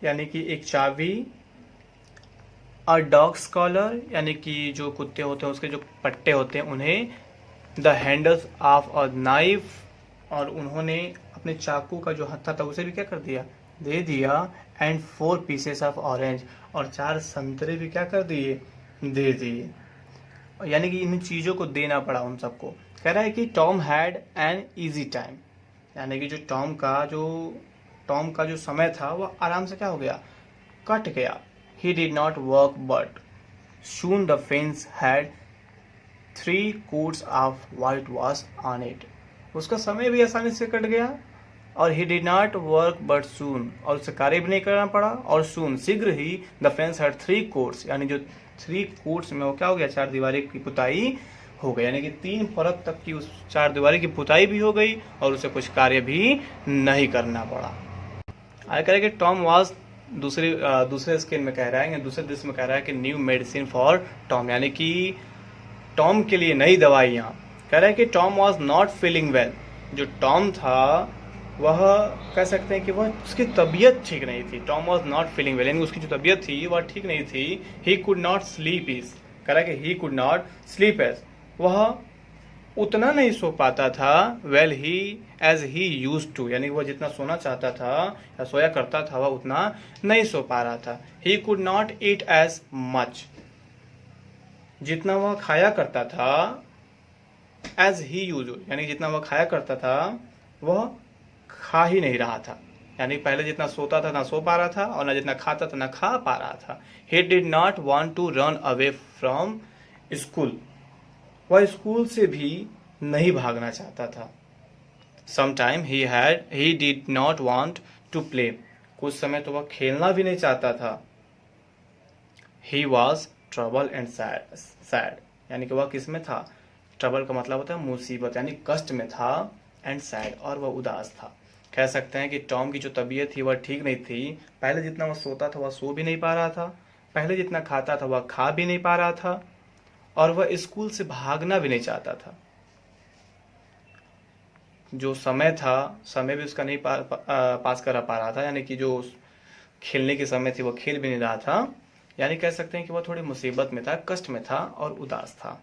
यानी कि एक चाबी, अ डॉग्स कॉलर, यानी कि जो कुत्ते होते हैं उसके जो पट्टे होते हैं उन्हें, the handles of a knife, और उन्होंने अपने चाकू का जो हत्था था उसे भी क्या कर दिया, दे दिया। एंड 4 पीसेस ऑफ ऑरेंज, और 4 संतरे भी क्या कर दिए, दे दिए। यानी कि इन चीज़ों को देना पड़ा उन सबको। कह रहा है कि Tom had an easy time, यानी कि जो टॉम का जो समय था वह आराम से क्या हो गया, कट गया। ही did not work but soon the fence had 3 coats of white wash on it। उसका समय भी आसानी से कट गया। और he did not work but soon, और उसे कार्य भी नहीं करना पड़ा। और soon, शीघ्र ही the fence had 3 coats, यानी जो 3 coats में वो क्या हो गया, 4 दीवारी की पुताई हो गई, यानी कि 3 परत तक की उस 4 दीवारी की पुताई भी हो गई और उसे कुछ कार्य भी नहीं करना पड़ा। आगे कह रहे कि टॉम वॉज दूसरे स्केल में कह रहा है, दूसरे दृश्य में कह रहा है कि न्यू मेडिसिन फॉर टॉम, यानी कि टॉम के लिए नई दवाइयाँ। कह रहा है कि Tom was not feeling well, जो टॉम था वह कह सकते हैं कि वह उसकी तबीयत ठीक नहीं थी। Tom was not feeling well, यानी उसकी जो तबीयत थी वह ठीक नहीं थी। He could not sleep as, कह रहा है कि he could not sleep as, वह उतना नहीं सो पाता था। Well he as he used to, यानी वह जितना सोना चाहता था या सोया करता था वह उतना नहीं सो पा रहा था। He could not eat as much, जितना वह खाया करता था, एज ही यूज, यानी जितना वह खाया करता था वह खा ही नहीं रहा था। यानी पहले जितना सोता था ना सो पा रहा था और ना जितना खाता था ना खा पा रहा था। He did not want to run away from school, वह स्कूल से भी नहीं भागना चाहता था। Sometime he did not want to play, कुछ समय तो वह खेलना भी नहीं चाहता था। He was trouble and sad, यानी कि वह किस में था, ट्रबल का मतलब होता है मुसीबत, यानी कष्ट में था, एंड सैड, और वह उदास था। कह सकते हैं कि टॉम की जो तबीयत थी वह ठीक नहीं थी। पहले जितना वह सोता था वह सो भी नहीं पा रहा था, पहले जितना खाता था वह खा भी नहीं पा रहा था, और वह स्कूल से भागना भी नहीं चाहता था। जो समय था, समय भी उसका नहीं पास करा पा रहा था, यानी कि जो खेलने के समय थी वह खेल भी नहीं रहा था। यानी कह सकते हैं कि वह थोड़ी मुसीबत में था, कष्ट में था और उदास था।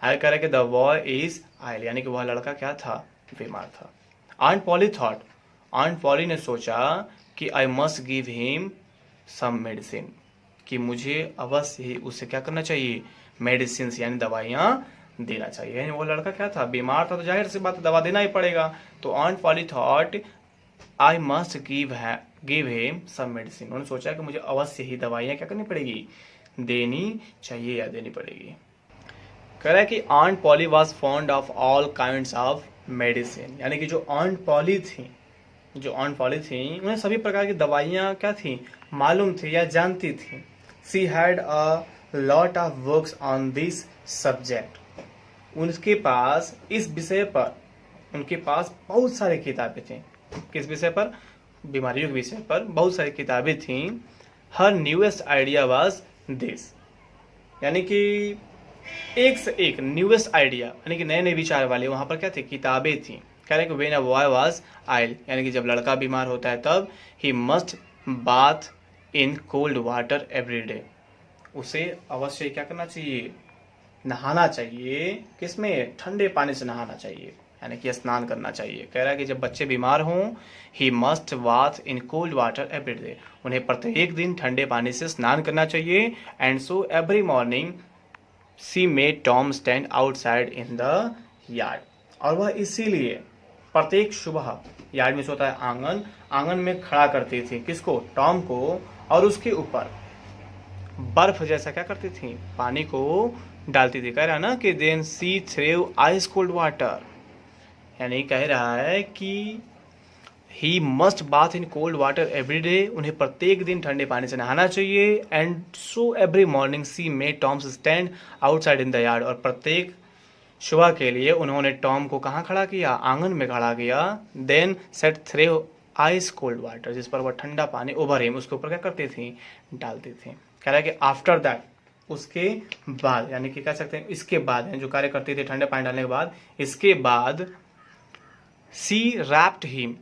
आगे कह रहे कि द बॉय इज आइल, यानी कि वह लड़का क्या था, बीमार था। Aunt Polly thought, Aunt Polly ने सोचा कि I must give him some medicine, कि मुझे अवश्य ही उसे क्या करना चाहिए, मेडिसिन यानी दवाइयाँ देना चाहिए। यानी वो लड़का क्या था, बीमार था, तो जाहिर सी बात दवा देना ही पड़ेगा। तो Aunt Polly thought I must give him some medicine, उन्होंने सोचा कि मुझे अवश्य ही दवाइयाँ क्या करनी पड़ेगी, देनी चाहिए या देनी पड़ेगी। कह रहा है कि aunt Polly was fond of all kinds of medicine, यानी कि जो आंट पॉली थी उन्हें सभी प्रकार की दवाइयाँ क्या थी, मालूम थी या जानती थी। She had a lot of works on this subject, उनके पास इस विषय पर बहुत सारी किताबें थी। किस विषय पर, बीमारियों के विषय पर बहुत सारी किताबें थीं। हर न्यूएस्ट आइडिया वाज दिस, यानी कि एक से एक न्यूएस्ट आइडिया, यानी कि नए नए विचार वाले वहां पर क्या थे, किताबें थी। कह रहे कि व्हेन अ बॉय वाज आइल, यानी कि जब लड़का बीमार होता है तब he must bath in cold water every day, उसे अवश्य क्या करना चाहिए, नहाना चाहिए। किसमें, ठंडे पानी से नहाना चाहिए, यानी कि स्नान करना चाहिए। कह रहा है कि जब बच्चे बीमार हों, he must bath in cold water every day, उन्हें प्रत्येक दिन ठंडे पानी से स्नान करना चाहिए। And so every morning C made Tom stand outside in the yard, और वह इसीलिए प्रत्येक सुबह, यार्ड में से होता है आंगन में खड़ा करती थी, किसको, टॉम को, और उसके ऊपर बर्फ जैसा क्या करती थी, पानी को डालती थी। कह रहा है ना कि देन सी थ्रेव आइस कोल्ड वाटर, यानी कह रहा है कि he must bath in cold water every day, उन्हें प्रत्येक दिन ठंडे पानी से नहाना चाहिए। And so every morning C made Tom's stand outside in the yard, और प्रत्येक सुबह के लिए उन्होंने टॉम को कहाँ खड़ा किया, आंगन में खड़ा किया। Then set threw ice cold water, जिस पर वह ठंडा पानी ओवर हिम, उसके ऊपर क्या करती थी, डालती थी। कह रहा है कि आफ्टर दैट, उसके बाद, यानी कि कह सकते हैं इसके बाद, जो कार्य करती थी ठंडे पानी डालने के बाद, इसके बाद सी रैप्ड हिम,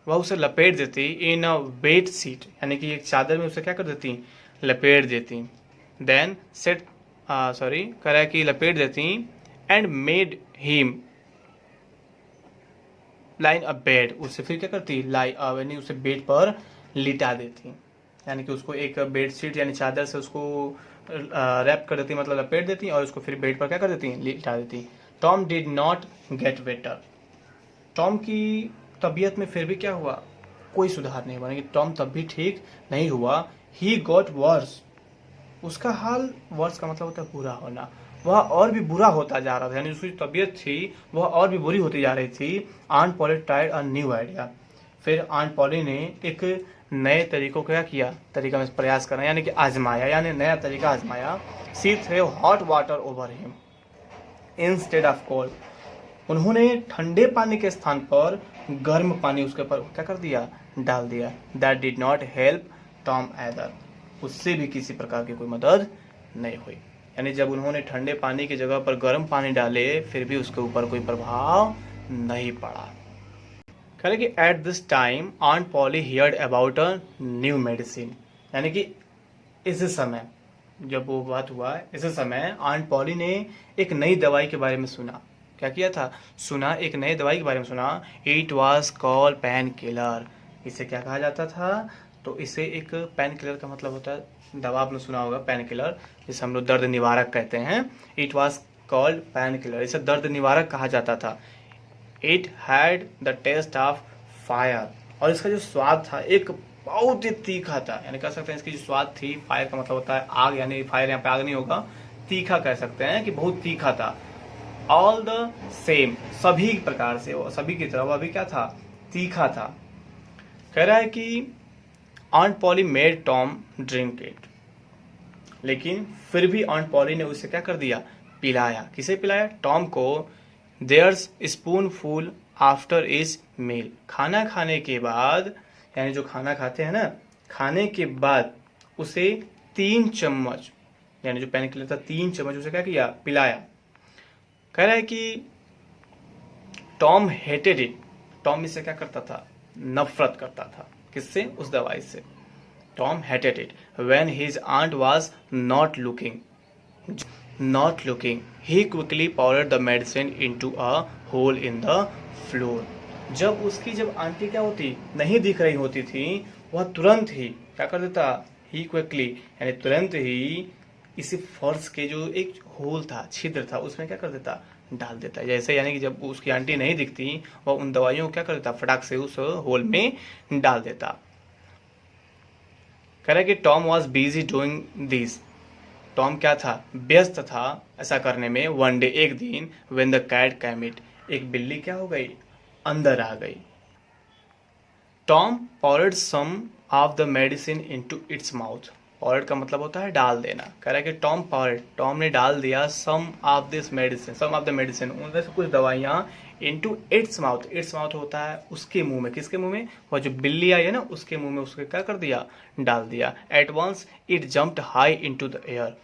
वह उसे लपेट देती इन अ बेड सीट, यानी कि एक चादर में उसे क्या कर देती, लपेट देती। देन सेट कह रहा है कि लपेट देती। And made him line a bed, उससे फिर क्या करती, यानी उसे बेड पर लिटा देती, यानी कि उसको एक बेड शीट यानी चादर से उसको रैप कर देती, मतलब लपेट देती, और उसको फिर बेड पर क्या कर देती, लिटा देती, Tom did not get better. Tom की तबीयत में फिर भी क्या हुआ, कोई सुधार नहीं हुआ, यानी कि टॉम तब भी ठीक नहीं हुआ। ही गॉट वर्स, उसका हाल, वर्स का मतलब होता है बुरा होना, वह और भी बुरा होता जा रहा था, यानी उसकी तबीयत थी वह और भी बुरी होती जा रही थी। Aunt Polly tried a new idea, फिर आंट पॉली ने एक नए तरीकों का क्या किया, तरीका में प्रयास करना, यानी कि आजमाया, यानी नया तरीका आजमाया। She threw hot water over him instead of cold, उन्होंने ठंडे पानी के स्थान पर गर्म पानी उसके ऊपर क्या कर दिया, डाल दिया। That did not help Tom either, उससे भी किसी प्रकार की कोई मदद नहीं हुई, यानी जब उन्होंने ठंडे पानी की जगह पर गर्म पानी डाले फिर भी उसके ऊपर कोई प्रभाव नहीं पड़ा। कह रहे कि at this time Aunt Polly heard about a new medicine, यानी कि इस समय जब वो बात हुआ, इस समय आंट पॉली ने एक नई दवाई के बारे में सुना। क्या किया था, सुना, एक नई दवाई के बारे में सुना। It was called pain killer, इसे क्या कहा जाता था, तो इसे एक पेन किलर का मतलब होता है दवा, आपने सुना होगा पेन किलर, जिसे हम लोग दर्द निवारक कहते हैं। It was called pain killer, इसे दर्द निवारक कहा जाता था। It had the taste of fire, और इसका जो स्वाद था एक बहुत ही तीखा था, यानी कह सकते हैं इसकी जो स्वाद थी, फायर का मतलब होता है आग, यानी फायर यहाँ पे आग नहीं होगा, तीखा कह सकते हैं कि बहुत तीखा था। ऑल द सेम, सभी प्रकार से, वो सभी की तरह वह भी क्या था, तीखा था। कह रहा है कि aunt Polly made Tom drink it, लेकिन फिर भी आंट पॉली ने उसे क्या कर दिया, पिलाया। किसे पिलाया, टॉम को। There's spoonful after his meal, खाना खाने के बाद, यानी जो खाना खाते हैं ना, खाने के बाद उसे 3 चम्मच, यानी जो पेन किलर था 3 चम्मच उसे क्या किया, पिलाया। कह रहा है कि टॉम हेटेड इट, टॉम इससे क्या करता था, नफरत करता था, किससे, उस दवाई से। Tom hated it when his aunt was not looking, he quickly powdered the medicine into a hole in the floor, जब आंटी क्या होती, नहीं दिख रही होती थी, वह तुरंत ही क्या कर देता, ही क्विकली, यानी तुरंत ही इसी फर्श के जो एक होल था, छिद्र था, उसमें क्या कर देता, डाल देता। जैसे यानी कि जब उसकी आंटी नहीं दिखती, वह उन दवाइयों को क्या कर देता, फटाक से उस होल में डाल देता। कह रहा है कि Tom was busy doing this, Tom क्या था, व्यस्त था ऐसा करने में। वन डे, एक दिन, when the cat came it, एक बिल्ली क्या हो गई, अंदर आ गई। Tom powdered some of the medicine into its mouth, powdered का मतलब होता है डाल देना। कह रहा है कि टॉम ने डाल दिया सम ऑफ द मेडिसिन, उनमें से कुछ दवाइयां into its mouth, its mouth होता है उसके मुंह में, किसके मुंह में, वह जो बिल्ली आई है ना उसके मुंह में उसके क्या कर दिया, डाल दिया। At once it jumped high into the air,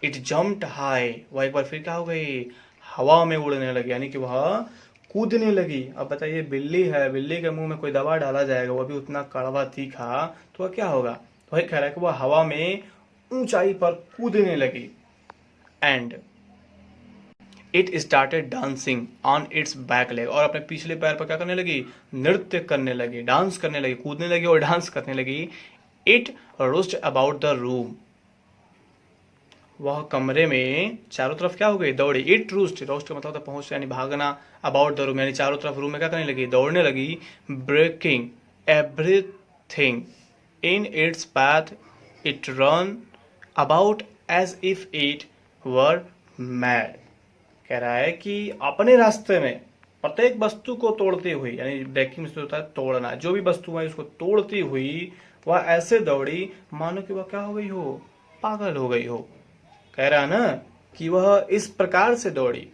it jumped high, वह एक बार फिर क्या हो गई, हवा में उड़ने लगी, यानी कि वह कूदने लगी। अब बताइए बिल्ली है, बिल्ली के मुंह में कोई दवा डाला जाएगा, वो भी उतना कड़वा तीखा, तो वह क्या होगा, वही कह रहा है कि वह हवा में ऊंचाई पर कूदने लगी। And it started dancing on it's back leg, और अपने पिछले पैर पर क्या करने लगी, नृत्य करने लगी, डांस करने लगी, कूदने लगी और डांस करने लगी। इट रुस्ड अबाउट द रूम, वह कमरे में चारों तरफ क्या हो गई, दौड़ी। इट रूस्ट, रोस्ट का मतलब होता है पहुंच, यानी भागना। अबाउट द रूम, यानी चारों तरफ रूम में क्या करने लगी, दौड़ने लगी। Breaking everything in its path, it run about as if it were mad. कह रहा है कि अपने रास्ते में प्रत्येक वस्तु को तोड़ती हुई, यानी ब्रेकिंग से होता है तोड़ना, जो भी वस्तु है उसको तोड़ती हुई वह ऐसे दौड़ी मानो कि वह क्या हो गई हो, पागल हो गई हो। कह रहा है ना कि वह इस प्रकार से दौड़ी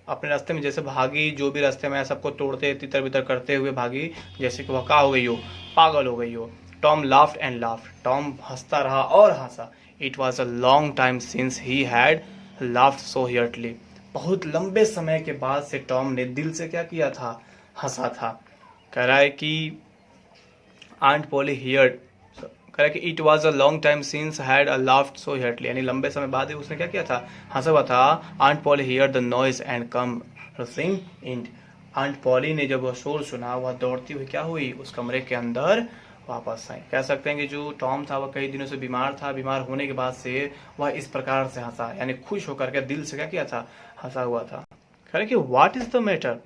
अपने रास्ते में, जैसे भागी, जो भी रास्ते में सबको तोड़ते तितर बितर करते हुए भागी, जैसे कि वह क्या हो गई हो, पागल हो गई हो। Tom laughed and laughed, Tom हंसता रहा और हंसा। It was a long time since he had laughed so heartily, बहुत लंबे समय के बाद से टॉम ने दिल से क्या किया था, हंसा था। कह रहा है कि आंट पॉली हियर्ड, कह रहा है कि it was a long time since had a laughed so heartily, यानी लंबे समय बाद ही उसने क्या किया था, हंसा हुआ था। Aunt Polly hear the noise and come rushing in, Aunt Polly ने जब वह शोर सुना वह दौड़ती हुई क्या हुई, उस कमरे के अंदर वापस आई। कह सकते हैं कि जो टॉम था वह कई दिनों से बीमार था, बीमार होने के बाद से वह इस प्रकार से हंसा, यानी खुश होकर के दिल से क्या किया था, हंसा हुआ था। कह रहे कि व्हाट इज द मैटर,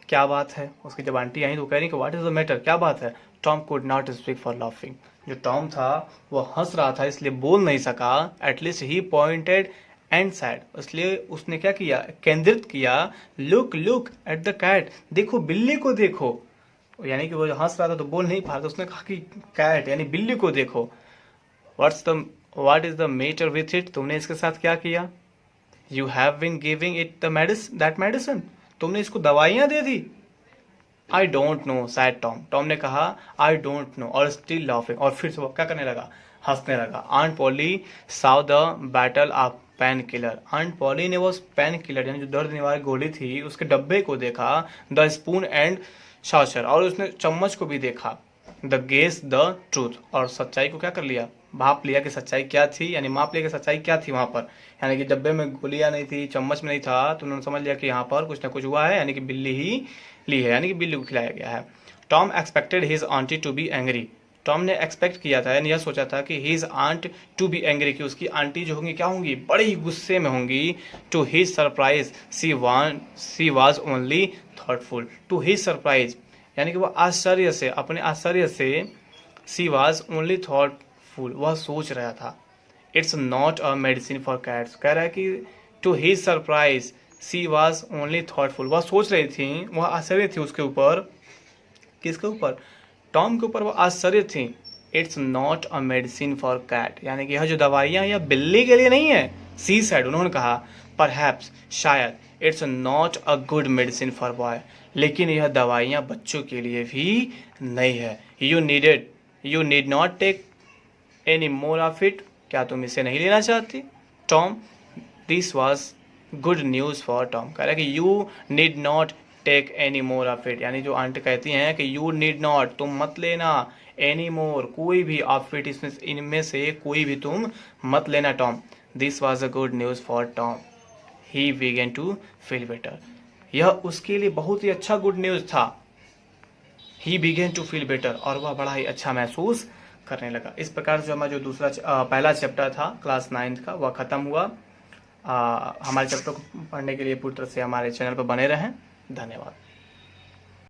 क्या बात है। उसकी जब आंटी आई तो कह रही कि व्हाट इज द मैटर, क्या बात है। Tom could not speak for laughing, जो टॉम था वो हंस रहा था इसलिए बोल नहीं सका। At least he pointed and said, इसलिए उसने क्या किया, केंद्रित किया, look look at the cat, देखो बिल्ली को देखो। यानी कि वो हंस रहा था तो बोल नहीं पा रहा था, उसने कहा कि कैट यानी बिल्ली को देखो। What is the matter with it, तुमने इसके साथ क्या किया। You have been giving it that medicine, तुमने इसको दवाइयां दे दी। I don't know said Tom, Tom ने कहा आई डोंट नो, और स्टिल लाफिंग, और फिर से वो क्या करने लगा, हंसने लगा। Aunt Polly saw the bottle of pain killer, Aunt Polly ने वो पेन किलर यानी जो दर्द निवारक गोली थी उसके डब्बे को देखा। द स्पून एंड सॉसर, और उसने चम्मच को भी देखा। द गेस द ट्रूथ, और सच्चाई को क्या कर लिया, भाप लिया कि सच्चाई क्या थी, यानी माप लिया कि सच्चाई क्या थी वहां पर। यानी कि डब्बे में गोलियां नहीं थी, चम्मच में नहीं था, तो उन्होंने समझ लिया कि यहाँ पर कुछ ना कुछ हुआ है, यानी कि बिल्ली ही ली है, यानी कि बिल्ली को खिलाया गया है। Tom expected his aunty to be angry, Tom ने एक्सपेक्ट किया था यानी यह सोचा था कि his aunt to be angry, कि उसकी आंटी जो होंगी क्या होंगी, बड़े ही गुस्से में होंगी। To his surprise she was only thoughtful, to his surprise यानी कि वह आश्चर्य से, अपने आश्चर्य से, सी वाज ओनली थॉटफुल, वह सोच रहा था। It's not a medicine for cats, कह रहा है कि to his surprise she was only thoughtful, वह सोच रही थी, वह आश्चर्य थी उसके ऊपर, किसके ऊपर, टॉम के ऊपर वह आश्चर्य थी। It's not a medicine for cat, यानी कि यह जो दवाइयाँ यह बिल्ली के लिए नहीं है। सी सेड, उन्होंने कहा, परहैप्स शायद, it's not a good medicine for boy, लेकिन यह दवाइयाँ बच्चों के लिए भी नहीं है। You need not take any more of it, क्या तुम इसे नहीं लेना चाहती। Tom, this was good news for Tom, कह रहा है कि you need not take any more of it, यानी जो आंटी कहती हैं कि यू नीड नॉट, तुम मत लेना, एनी मोर, कोई भी ऑफ इट, इसमें इनमें से कोई भी तुम मत लेना Tom. This was a good news for Tom, he began to feel better, यह उसके लिए बहुत ही अच्छा गुड न्यूज़ था। He began to feel better, और वह बड़ा ही अच्छा महसूस करने लगा। इस प्रकार से हमारा जो पहला चैप्टर था क्लास 9 का वह ख़त्म हुआ। हमारे चैप्टर को पढ़ने के लिए पूरी तरह से हमारे चैनल पर बने रहें। धन्यवाद।